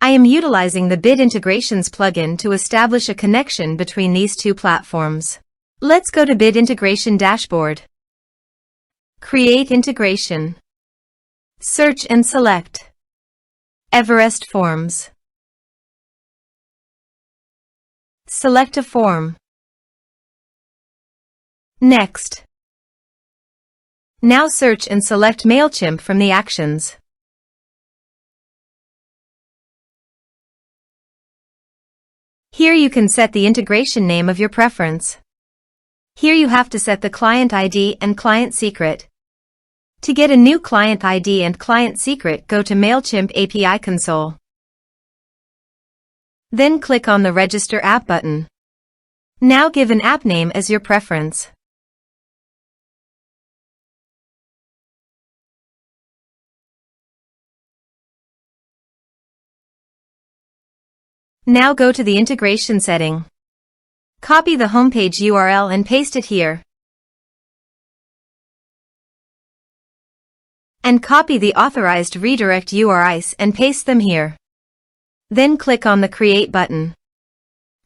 I am utilizing the Bid Integrations plugin to establish a connection between these two platforms. Let's go to Bid Integration Dashboard. Create Integration. Search and select Everest Forms. Select a form. Next. Now search and select Mailchimp from the actions. Here you can set the integration name of your preference. Here you have to set the client ID and client secret. To get a new client ID and client secret, go to Mailchimp API Console. Then click on the Register App button. Now give an app name as your preference. Now go to the integration setting. Copy the homepage URL and paste it here. And copy the authorized redirect URIs and paste them here. Then click on the Create button.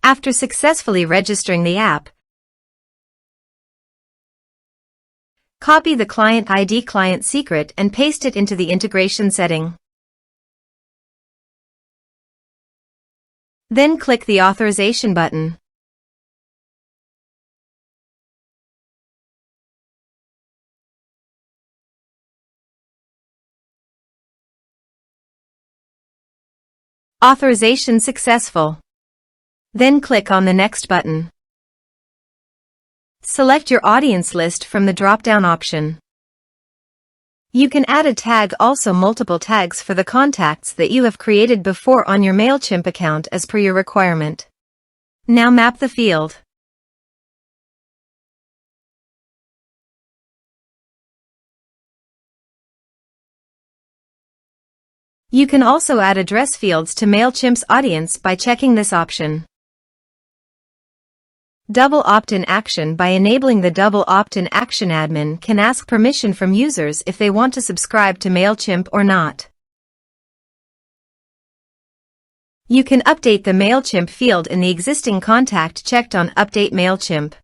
After successfully registering the app, copy the client ID client secret and paste it into the integration setting. Then click the Authorization button. Authorization successful. Then click on the Next button. Select your audience list from the drop-down option. You can add a tag, also multiple tags for the contacts that you have created before on your Mailchimp account as per your requirement. Now map the field. You can also add address fields to Mailchimp's audience by checking this option. Double opt-in action. By enabling the double opt-in action, admin can ask permission from users if they want to subscribe to Mailchimp or not. You can update the Mailchimp field in the existing contact checked on Update Mailchimp.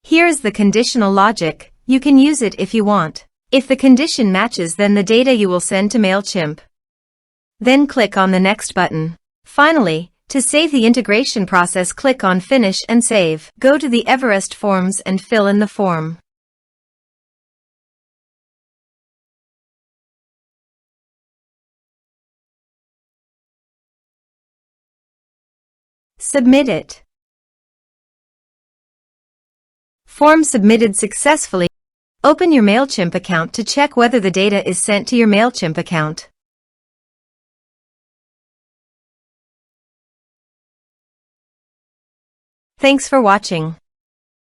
Here is the conditional logic. You can use it if you want. If the condition matches, then the data you will send to Mailchimp. Then click on the Next button. Finally, to save the integration process, click on Finish and Save. Go to the Everest Forms and fill in the form. Submit it. Form submitted successfully. Open your Mailchimp account to check whether the data is sent to your Mailchimp account. Thanks for watching.